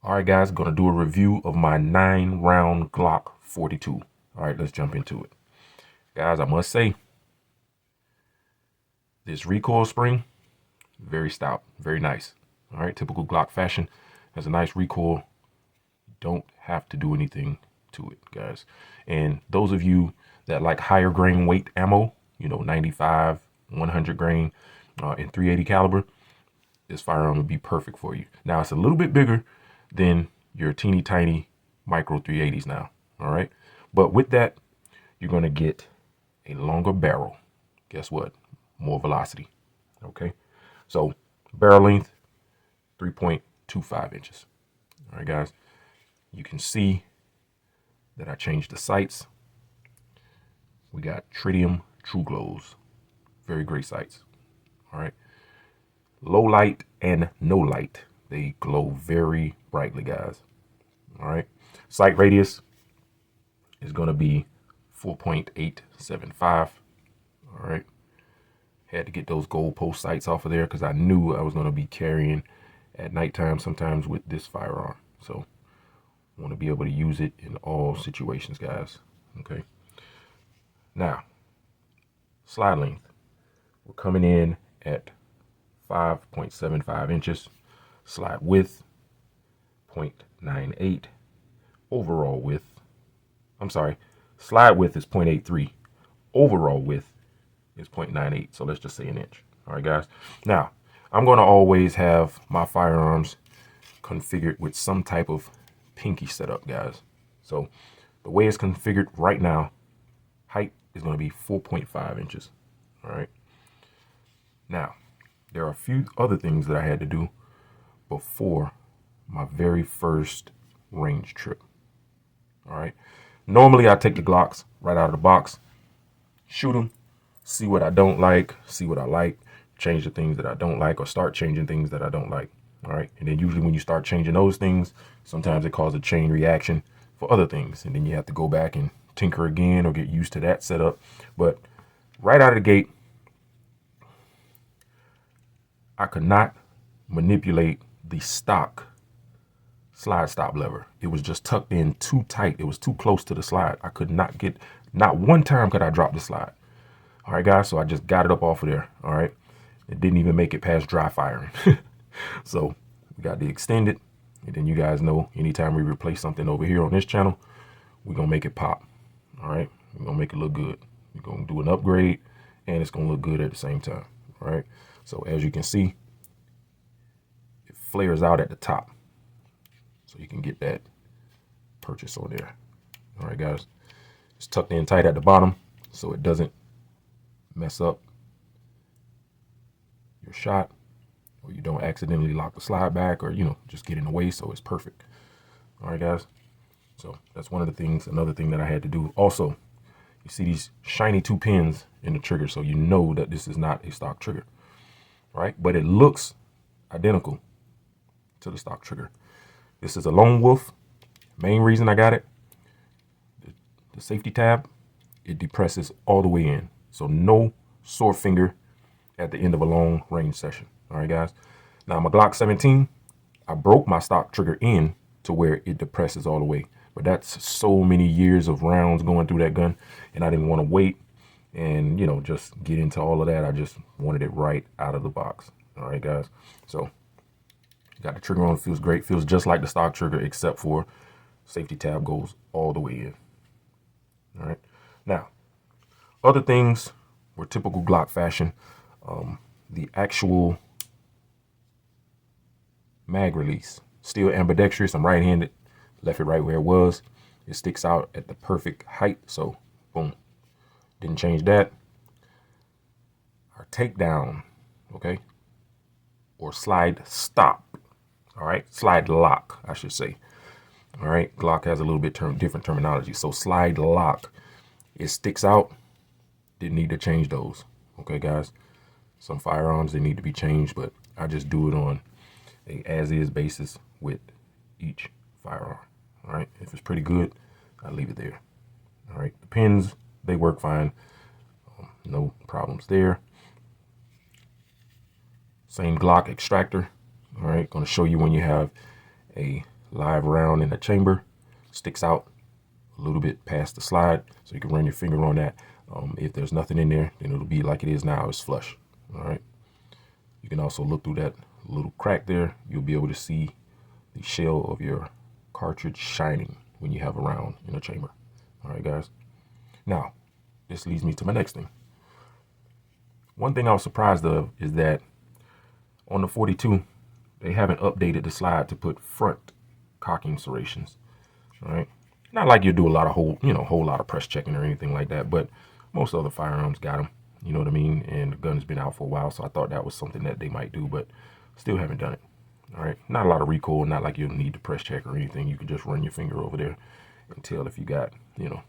All right, guys, going to do a review of my 9-round Glock 42. All right, let's jump into it. Guys, I must say, this recoil spring, very stout, very nice. All right, typical Glock fashion, has a nice recoil. Don't have to do anything to it, guys. And those of you that like higher grain weight ammo, 95, 100 grain, and 380 caliber, this firearm would be perfect for you. Now, it's a little bit bigger than your teeny tiny micro 380s now, all right? But with that, you're gonna get a longer barrel. Guess what? More velocity, okay? So barrel length, 3.25 inches. All right, guys, you can see that I changed the sights. We got tritium true glows, very great sights, all right? Low light and no light. They glow very brightly, guys. All right. Sight radius is going to be 4.875. All right. Had to get those goalpost sights off of there because I knew I was going to be carrying at nighttime sometimes with this firearm. So I want to be able to use it in all situations, guys. Okay. Now, slide length. We're coming in at 5.75 inches. Slide width, 0.98. Overall width, slide width is 0.83. Overall width is 0.98. So let's just say an inch. All right, guys. Now, I'm going to always have my firearms configured with some type of pinky setup, guys. So the way it's configured right now, height is going to be 4.5 inches. All right. Now, there are a few other things that I had to do before my very first range trip. All right. Normally I take the Glocks right out of the box, shoot them, see what I don't like, see what I like, change the things that I don't like, or start changing things that I don't like. All right. And then usually when you start changing those things, sometimes it causes a chain reaction for other things. And then you have to go back and tinker again or get used to that setup. But right out of the gate, I could not manipulate the stock slide stop lever. It was just tucked in too tight. It was too close to the slide. I could not get, not one time could I drop the slide. All right, guys. So I just got it up off of there. All right. It didn't even make it past dry firing. So we got to extend it. And then you guys know anytime we replace something over here on this channel, we're going to make it pop. All right. We're going to make it look good. We're going to do an upgrade and it's going to look good at the same time. All right. So as you can see, it flares out at the top. So you can get that purchase on there. All right, guys. It's tucked in tight at the bottom so it doesn't mess up your shot, or you don't accidentally lock the slide back, or, just get in the way. So it's perfect. All right, guys. So that's one of the things. Another thing that I had to do also, you see these shiny 2 pins in the trigger. So you know that this is not a stock trigger, right? But it looks identical to the stock trigger. This is a Lone Wolf. Main reason I got it, the safety tab, it depresses all the way in. So no sore finger at the end of a long range session. All right, guys. Now my Glock 17, I broke my stock trigger in to where it depresses all the way. But that's so many years of rounds going through that gun. And I didn't want to wait and, just get into all of that. I just wanted it right out of the box. All right, guys. So got the trigger on, feels great, feels just like the stock trigger, except for safety tab goes all the way in. All right. Now, other things were typical Glock fashion. The actual mag release, still ambidextrous. I'm right-handed, left it right where it was. It sticks out at the perfect height. So, boom, didn't change that. Our takedown, okay, or slide stop. All right, slide lock, I should say. All right, Glock has a little bit different terminology. So slide lock, it sticks out. Didn't need to change those. Okay, guys. Some firearms, they need to be changed, but I just do it on a as-is basis with each firearm. All right, if it's pretty good, I leave it there. All right, the pins, they work fine. No problems there. Same Glock extractor. All right, going to show you when you have a live round in the chamber sticks out a little bit past the slide, so you can run your finger on that. If there's nothing in there, then it'll be like it is now, it's flush. All right. You can also look through that little crack there. You'll be able to see the shell of your cartridge shining when you have a round in a chamber. All right, guys. Now, this leads me to my next thing. One thing I was surprised of is that on the 42, they haven't updated the slide to put front cocking serrations. All right. Not like you do a lot of whole lot of press checking or anything like that, but most other firearms got them, you know what I mean? And the gun's been out for a while, so I thought that was something that they might do, but still haven't done it. All right, not a lot of recoil, not like you'll need to press check or anything. You can just run your finger over there and tell if you got, you know,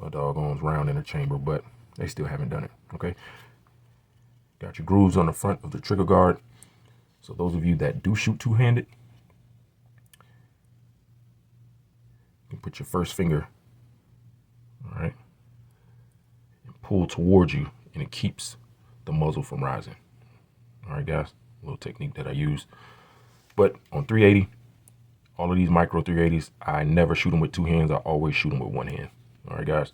a doggone round in a chamber, but they still haven't done it, okay? Got your grooves on the front of the trigger guard. So those of you that do shoot two-handed, you can put your first finger, all right, and pull towards you, and it keeps the muzzle from rising. All right, guys, a little technique that I use. But on 380, all of these micro 380s, I never shoot them with two hands. I always shoot them with one hand. All right, guys.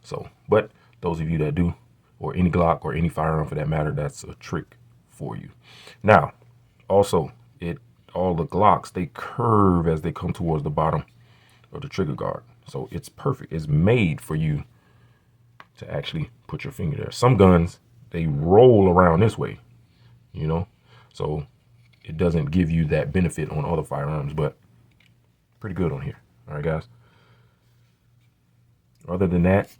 So, but those of you that do, or any Glock or any firearm for that matter, that's a trick for you. Now, also, all the Glocks, they curve as they come towards the bottom of the trigger guard. So it's perfect. It's made for you to actually put your finger there. Some guns, they roll around this way, you know, so it doesn't give you that benefit on other firearms, but pretty good on here. All right, guys. Other than that,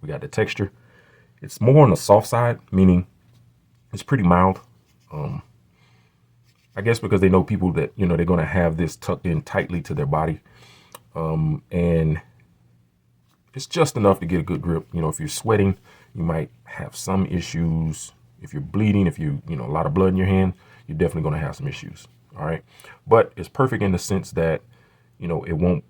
we got the texture. It's more on the soft side, meaning it's pretty mild. I guess because they know people that, you know, they're going to have this tucked in tightly to their body. And it's just enough to get a good grip. You know, if you're sweating, you might have some issues. If you're bleeding, if you know, a lot of blood in your hand, you're definitely going to have some issues. All right. But it's perfect in the sense that, you know, it won't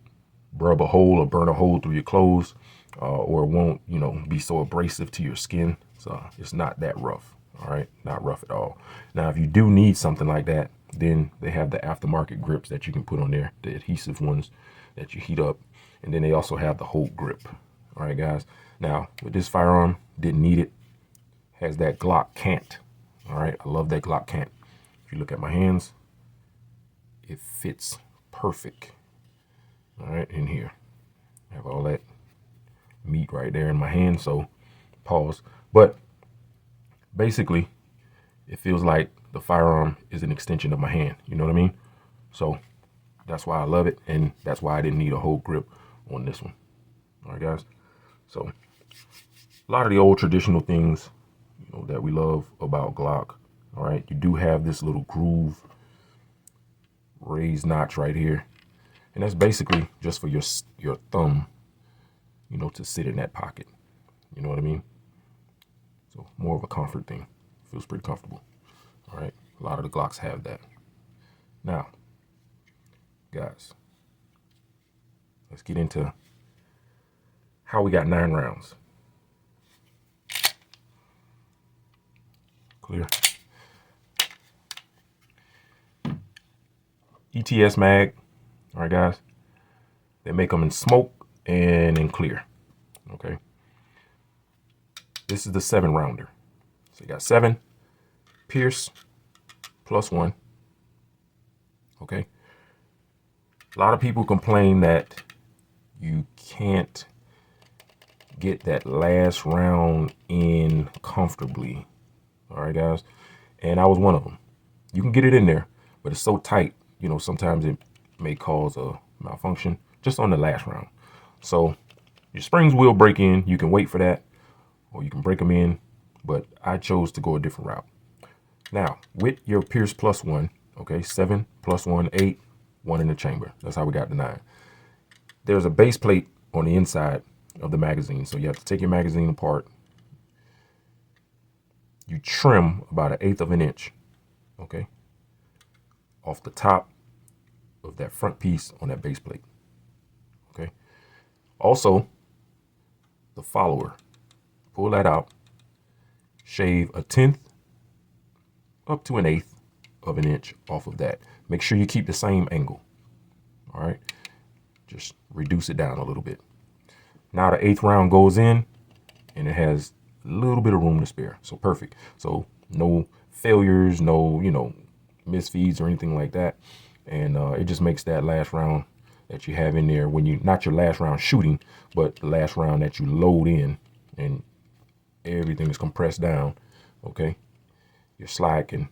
rub a hole or burn a hole through your clothes, or it won't, you know, be so abrasive to your skin. So it's not that rough. All right. Not rough at all. Now, if you do need something like that, then they have the aftermarket grips that you can put on there, the adhesive ones that you heat up. And then they also have the whole grip. All right, guys. Now, with this firearm, didn't need it. Has that Glock cant. All right. I love that Glock cant. If you look at my hands, it fits perfect. All right, in here. I have all that meat right there in my hand, so pause. But basically, it feels like the firearm is an extension of my hand. You know what I mean? So that's why I love it, and that's why I didn't need a whole grip on this one. All right, guys. So a lot of the old traditional things, you know, that we love about Glock. All right, you do have this little groove, raised notch right here, and that's basically just for your thumb, you know, to sit in that pocket. You know what I mean? So more of a comfort thing. Feels pretty comfortable. All right, a lot of the Glocks have that. Now, guys, let's get into how we got 9 rounds. Clear. ETS mag. All right, guys. They make them in smoke and in clear. Okay. This is the 7-rounder. So you got 7 Pierce +1. Okay. A lot of people complain that you can't get that last round in comfortably. All right, guys. And I was one of them. You can get it in there, but it's so tight, you know, sometimes it may cause a malfunction just on the last round. So your springs will break in. You can wait for that, or you can break them in, but I chose to go a different route. Now, with your Pierce +1, okay, 7 +1, 8, 1 in the chamber. That's how we got the 9. There's a base plate on the inside of the magazine, so you have to take your magazine apart. You trim about 1/8 of an inch, okay, off the top of that front piece on that base plate, okay. Also, the follower, pull that out, shave 1/10 up to 1/8 of an inch off of that. Make sure you keep the same angle. All right, just reduce it down a little bit. Now the 8th round goes in, and it has a little bit of room to spare. So perfect. So no failures, no, misfeeds or anything like that. And it just makes that last round that you have in there, when you, not your last round shooting, but the last round that you load in and everything is compressed down, okay, your slide can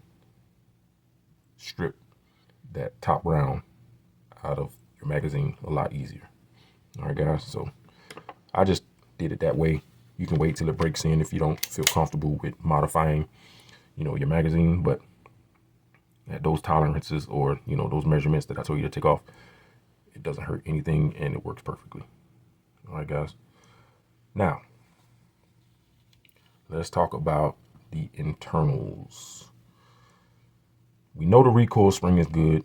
strip that top round out of your magazine a lot easier. All right, guys, so I just did it that way. You can wait till it breaks in if you don't feel comfortable with modifying, your magazine, but at those tolerances, or, those measurements that I told you to take off, it doesn't hurt anything and it works perfectly. All right, guys. Now, let's talk about the internals. We know the recoil spring is good.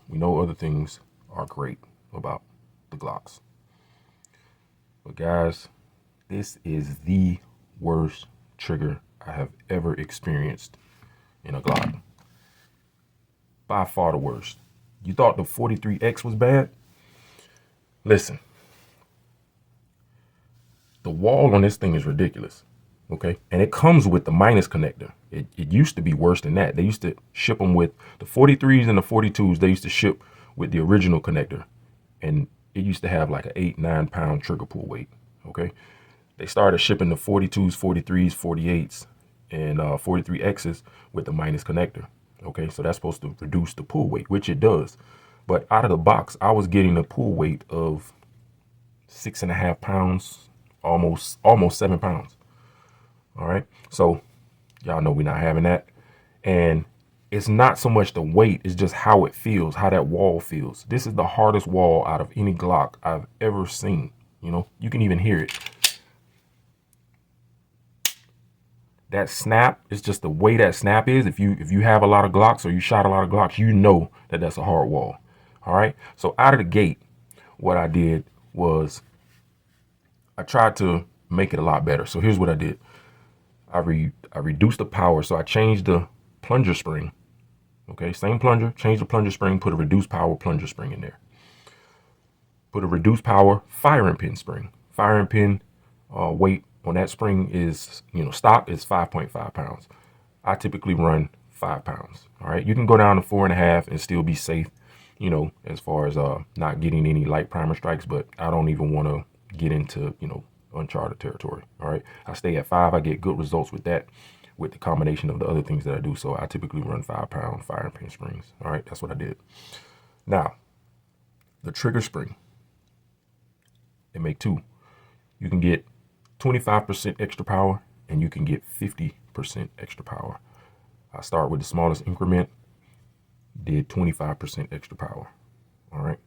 We know other things are great about the Glocks. But guys, this is the worst trigger I have ever experienced in a Glock. By far the worst. You thought the 43X was bad? Listen, the wall on this thing is ridiculous, okay? And it comes with the minus connector. It used to be worse than that. They used to ship them with the 43s and the 42s. They used to ship with the original connector, and it used to have like an 8-9 pound trigger pull weight, okay? They started shipping the 42s, 43s, 48s, and 43Xs with the minus connector. Okay, so that's supposed to reduce the pull weight, which it does. But out of the box, I was getting a pull weight of 6.5 pounds, almost 7 pounds. All right, so y'all know we're not having that. And it's not so much the weight, it's just how it feels, how that wall feels. This is the hardest wall out of any Glock I've ever seen. You can even hear it. That snap is just the way that snap is. If you have a lot of Glocks, or you shot a lot of Glocks, you know that that's a hard wall. All right. So out of the gate, what I did was I tried to make it a lot better. So here's what I did. I reduced the power. So I changed the plunger spring. Okay. Same plunger, changed the plunger spring, put a reduced power plunger spring in there. Put a reduced power firing pin spring. Firing pin weight on that spring is, stock is 5.5 pounds. I typically run 5 pounds. All right. You can go down to 4.5 and still be safe, as far as not getting any light primer strikes, but I don't even want to get into, uncharted territory. All right. I stay at 5. I get good results with that, with the combination of the other things that I do. So I typically run 5 pound firing pin springs. All right. That's what I did. Now, the trigger spring, they make 2. You can get 25% extra power, and you can get 50% extra power. I start with the smallest increment, did 25% extra power. All right.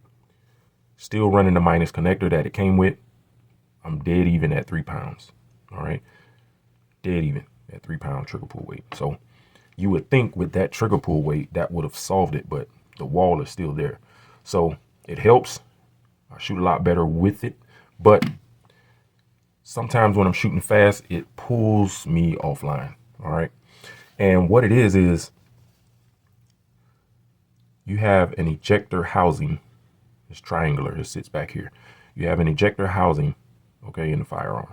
Still running the minus connector that it came with. I'm dead even at 3 pounds. All right. Dead even at 3 pound trigger pull weight. So you would think with that trigger pull weight, that would have solved it, but the wall is still there. So it helps. I shoot a lot better with it, but sometimes when I'm shooting fast, it pulls me offline. All right. And what it is you have an ejector housing. It's triangular. It sits back here. You have an ejector housing, okay, in the firearm.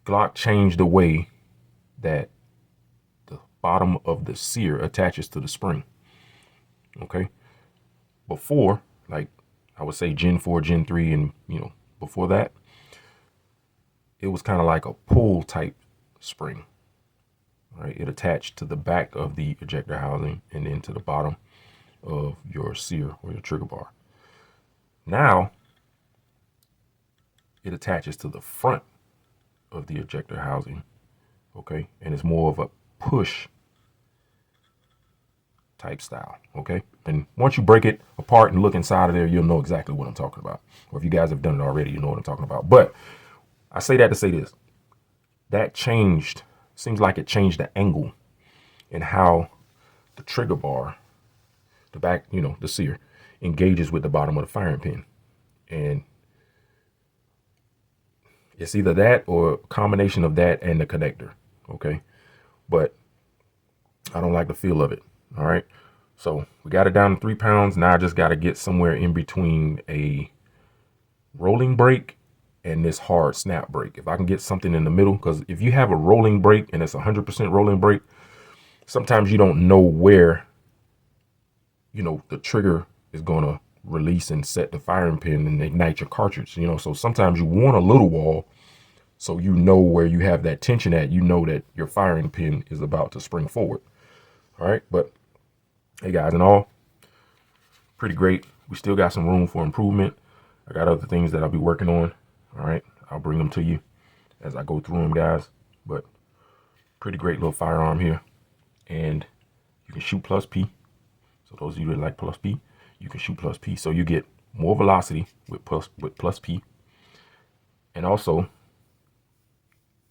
Glock changed the way that the bottom of the sear attaches to the spring. Okay. Before, like I would say Gen 4, Gen 3, and, before that, it was kind of like a pull type spring, right? It attached to the back of the ejector housing and then to the bottom of your sear or your trigger bar. Now it attaches to the front of the ejector housing, okay? And it's more of a push type style, okay? And once you break it apart and look inside of there, you'll know exactly what I'm talking about. Or if you guys have done it already, you know what I'm talking about. But I say that to say this. That changed, seems like it changed the angle and how the trigger bar, the back, the sear, engages with the bottom of the firing pin. And it's either that or a combination of that and the connector, okay? But I don't like the feel of it. All right. So we got it down to 3 pounds. Now I just got to get somewhere in between a rolling brake and this hard snap brake. If I can get something in the middle, because if you have a rolling brake and it's 100% rolling brake, sometimes you don't know where, the trigger is going to release and set the firing pin and ignite your cartridge, so sometimes you want a little wall so you know where you have that tension at, that your firing pin is about to spring forward. All right. But hey guys, in all, pretty great. We still got some room for improvement. I got other things that I'll be working on. All right. I'll bring them to you as I go through them, guys. But pretty great little firearm here. And you can shoot plus P. So those of you that like plus P, you can shoot plus P. So you get more velocity with plus P. And also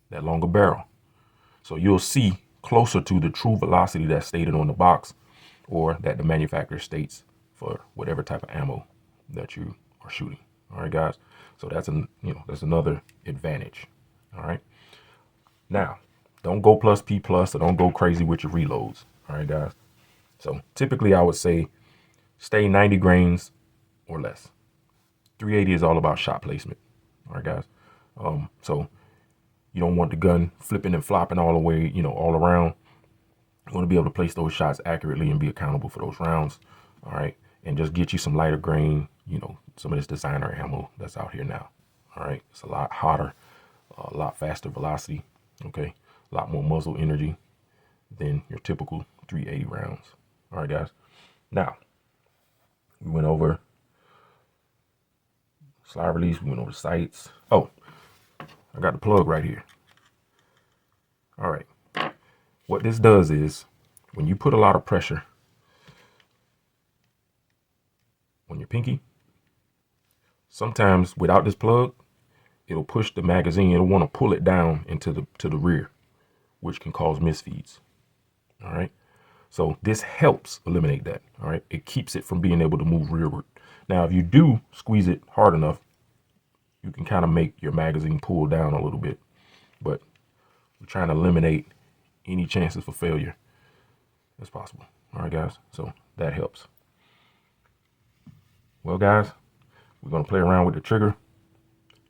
that longer barrel. So you'll see closer to the true velocity that's stated on the box, or that the manufacturer states for whatever type of ammo that you are shooting. All right, guys. So that's that's another advantage. All right. Now, don't go plus P plus, or don't go crazy with your reloads. All right, guys. So typically I would say stay 90 grains or less. 380 is all about shot placement. All right, guys. So you don't want the gun flipping and flopping all the way, all around. You want to be able to place those shots accurately and be accountable for those rounds. All right. And just get you some lighter grain, some of this designer ammo that's out here now. All right. It's a lot hotter, a lot faster velocity. Okay. A lot more muzzle energy than your typical 380 rounds. All right, guys. Now, we went over slide release. We went over sights. Oh, I got the plug right here. All right. What this does is when you put a lot of pressure on your pinky, sometimes without this plug, it'll push the magazine. It'll want to pull it down into the rear, which can cause misfeeds. All right. So this helps eliminate that. All right. It keeps it from being able to move rearward. Now, if you do squeeze it hard enough, you can kind of make your magazine pull down a little bit, but we're trying to eliminate any chances for failure as possible. All right, guys. So that helps. Well, guys, we're going to play around with the trigger.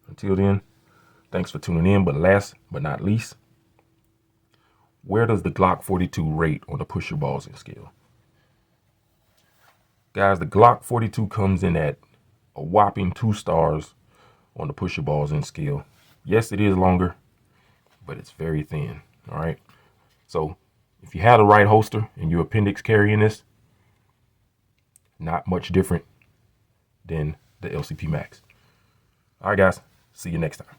Until then, thanks for tuning in. But last but not least, where does the Glock 42 rate on the push your balls in scale? Guys, the Glock 42 comes in at a whopping 2 stars on the push your balls in scale. Yes, it is longer, but it's very thin. All right. So if you have the right holster and your appendix carrying this, not much different than the LCP Max. All right, guys. See you next time.